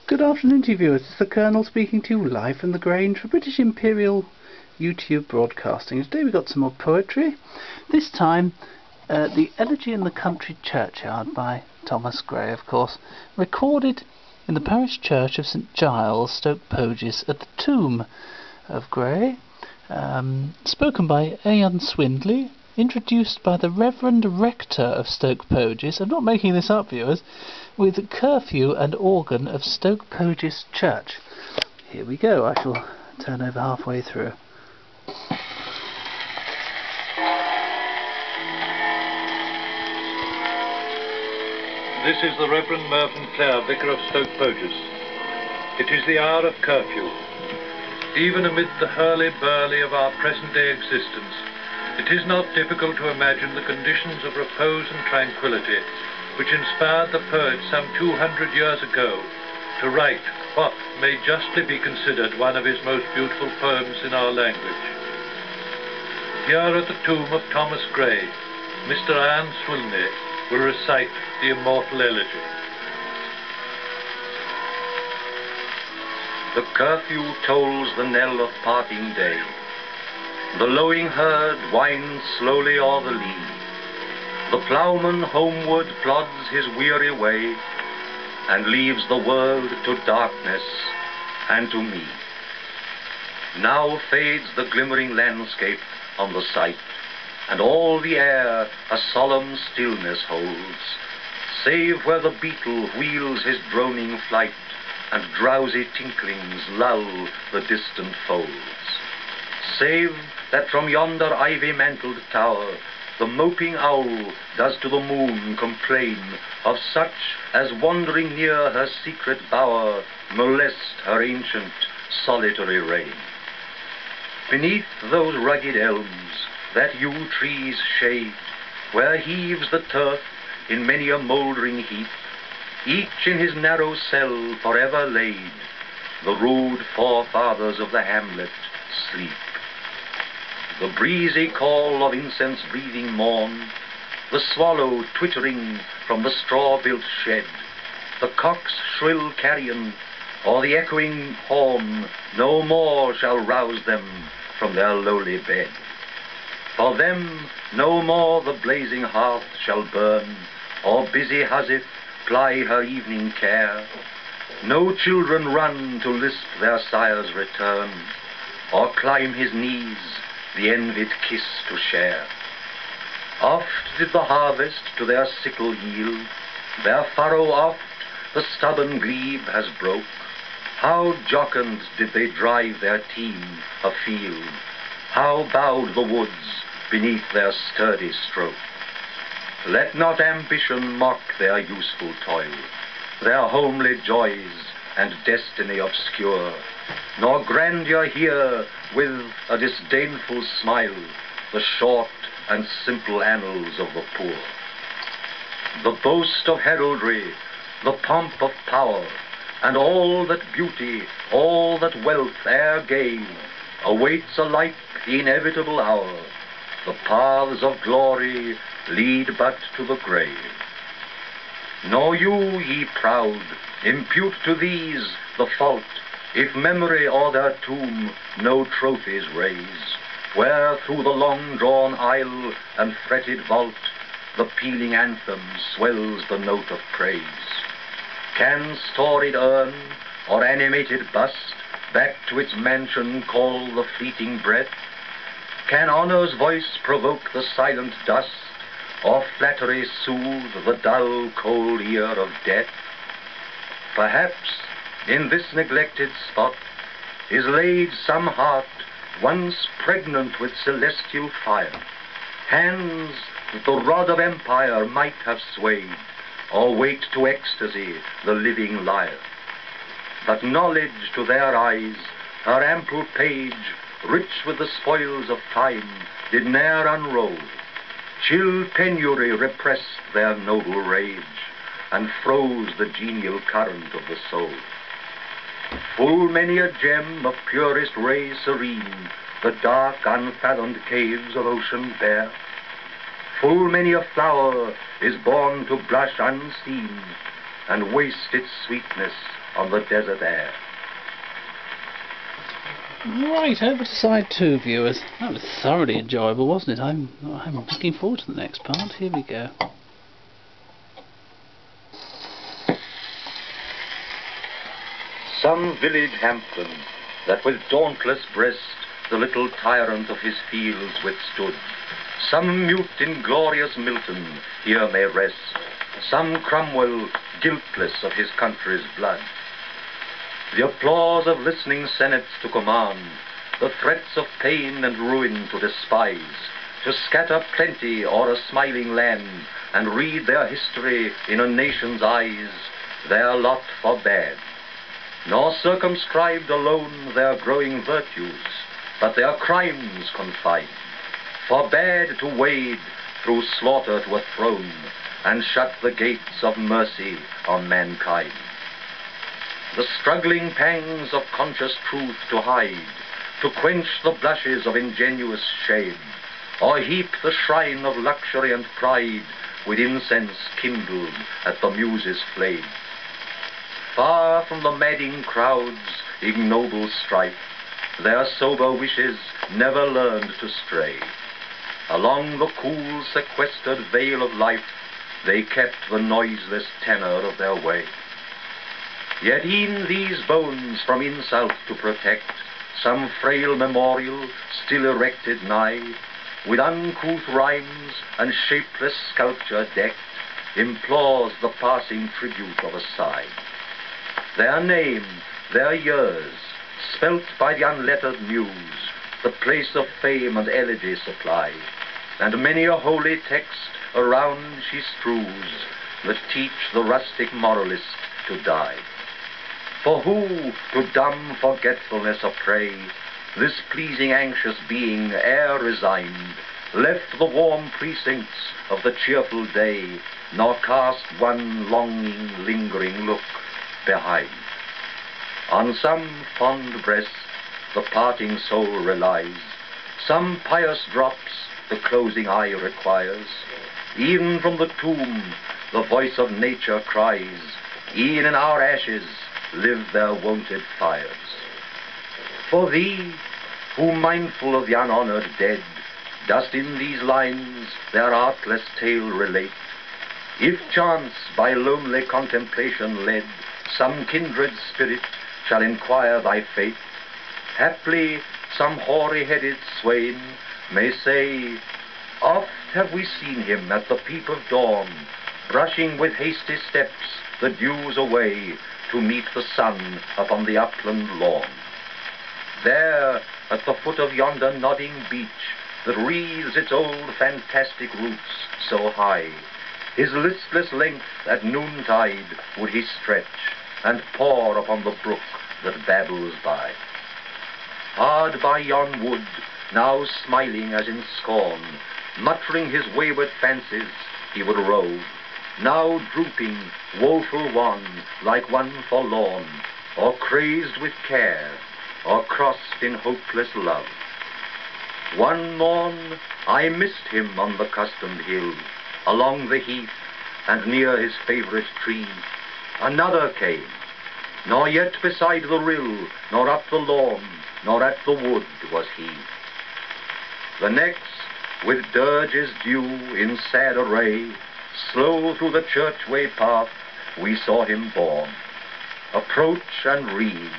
Good afternoon to you viewers, it's the Colonel speaking to you live from the Grange for British Imperial YouTube Broadcasting. Today we've got some more poetry, this time the Elegy in the Country Churchyard by Thomas Gray, of course, recorded in the parish church of St Giles, Stoke Poges, at the tomb of Gray, spoken by Swindley, introduced by the Reverend Rector of Stoke Poges, I'm not making this up viewers, with curfew and organ of Stoke Poges Church. Here we go, I shall turn over halfway through. This is the Reverend Mervyn Clare, Vicar of Stoke Poges. It is the hour of curfew. Even amid the hurly-burly of our present-day existence, it is not difficult to imagine the conditions of repose and tranquility which inspired the poet some 200 years ago to write what may justly be considered one of his most beautiful poems in our language. Here at the tomb of Thomas Gray, Mr. Swinley will recite the immortal elegy. The curfew tolls the knell of parting day. The lowing herd winds slowly o'er the lea. The ploughman homeward plods his weary way, and leaves the world to darkness and to me. Now fades the glimmering landscape on the sight, and all the air a solemn stillness holds, save where the beetle wheels his droning flight, and drowsy tinklings lull the distant folds. Save that from yonder ivy-mantled tower the moping owl does to the moon complain of such as wandering near her secret bower molest her ancient solitary reign. Beneath those rugged elms that yew trees shade, where heaves the turf in many a mouldering heap, each in his narrow cell forever laid, the rude forefathers of the hamlet sleep. The breezy call of incense-breathing morn, the swallow twittering from the straw-built shed, the cock's shrill carrion, or the echoing horn, no more shall rouse them from their lowly bed. For them no more the blazing hearth shall burn, or busy housewife ply her evening care. No children run to lisp their sire's return, or climb his knees the envied kiss to share. Oft did the harvest to their sickle yield, their furrow oft the stubborn glebe has broke. How jocund did they drive their team afield, how bowed the woods beneath their sturdy stroke. Let not ambition mock their useful toil, their homely joys and destiny obscure, nor grandeur hear with a disdainful smile the short and simple annals of the poor. The boast of heraldry, the pomp of power, and all that beauty, all that wealth e'er gave, awaits alike the inevitable hour. The paths of glory lead but to the grave. Nor you, ye proud, impute to these the fault, if memory o'er their tomb no trophies raise, where through the long-drawn aisle and fretted vault the pealing anthem swells the note of praise. Can storied urn or animated bust back to its mansion call the fleeting breath? Can honor's voice provoke the silent dust, or flattery soothe the dull, cold ear of death? Perhaps in this neglected spot is laid some heart once pregnant with celestial fire, hands that the rod of empire might have swayed, or waked to ecstasy the living lyre. But knowledge to their eyes, her ample page, rich with the spoils of time, did ne'er unroll. Chill penury repressed their noble rage, and froze the genial current of the soul. Full many a gem of purest ray serene the dark unfathomed caves of ocean bear. Full many a flower is born to blush unseen, and waste its sweetness on the desert air. Right, over to side 2, viewers. That was thoroughly enjoyable, wasn't it? I'm looking forward to the next part. Here we go. Some village Hampton, that with dauntless breast the little tyrant of his fields withstood, some mute inglorious Milton here may rest, some Cromwell guiltless of his country's blood. The applause of listening senates to command, the threats of pain and ruin to despise, to scatter plenty o'er a smiling land, and read their history in a nation's eyes, their lot forbade. Nor circumscribed alone their growing virtues, but their crimes confined, forbade to wade through slaughter to a throne, and shut the gates of mercy on mankind. The struggling pangs of conscious truth to hide, to quench the blushes of ingenuous shame, or heap the shrine of luxury and pride with incense kindled at the muse's flame. Far from the madding crowd's ignoble strife, their sober wishes never learned to stray. Along the cool, sequestered vale of life, they kept the noiseless tenor of their way. Yet e'en these bones from insult to protect, some frail memorial still erected nigh, with uncouth rhymes and shapeless sculpture decked, implores the passing tribute of a sigh. Their name, their years, spelt by the unlettered muse, the place of fame and elegy supply, and many a holy text around she strews, that teach the rustic moralist to die. For who, to dumb forgetfulness a prey, this pleasing anxious being ere resigned, left the warm precincts of the cheerful day, nor cast one longing, lingering look behind. On some fond breast the parting soul relies, some pious drops the closing eye requires. Even from the tomb the voice of nature cries, e'en in our ashes live their wonted fires. For thee, who mindful of the unhonored dead, dost in these lines their artless tale relate, if chance by lonely contemplation led, some kindred spirit shall inquire thy fate, haply some hoary-headed swain may say, oft have we seen him at the peep of dawn, brushing with hasty steps the dews away, to meet the sun upon the upland lawn. There, at the foot of yonder nodding beech, that wreathes its old fantastic roots so high, his listless length at noontide would he stretch, and pore upon the brook that babbles by. Hard by yon wood, now smiling as in scorn, muttering his wayward fancies, he would rove, now drooping, woeful wan, like one forlorn, or crazed with care, or crossed in hopeless love. One morn I missed him on the customed hill, along the heath, and near his favourite tree. Another came, nor yet beside the rill, nor up the lawn, nor at the wood was he. The next, with dirges due in sad array, slow through the churchway path we saw him borne. Approach and read,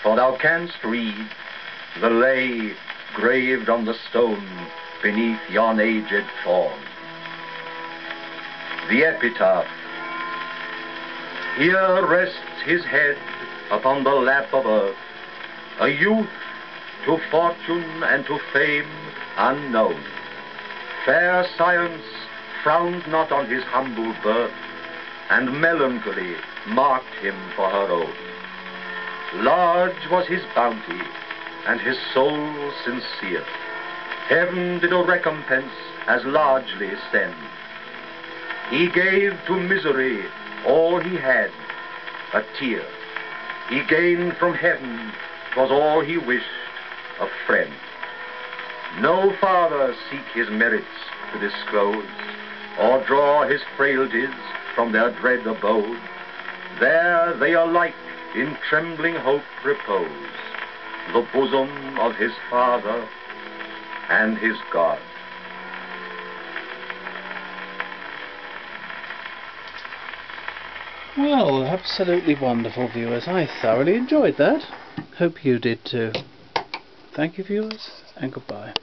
for thou canst read the lay graved on the stone beneath yon aged thorn. The epitaph. Here rests his head upon the lap of earth, a youth to fortune and to fame unknown. Fair science frowned not on his humble birth, and melancholy marked him for her own. Large was his bounty, and his soul sincere. Heaven did a recompense as largely send. He gave to misery all he had, a tear. He gained from heaven, 'twas all he wished, a friend. No father seek his merits to disclose, or draw his frailties from their dread abode. There they alike in trembling hope repose, the bosom of his Father and his God. Well, absolutely wonderful, viewers. I thoroughly enjoyed that. Hope you did too. Thank you, viewers, and goodbye.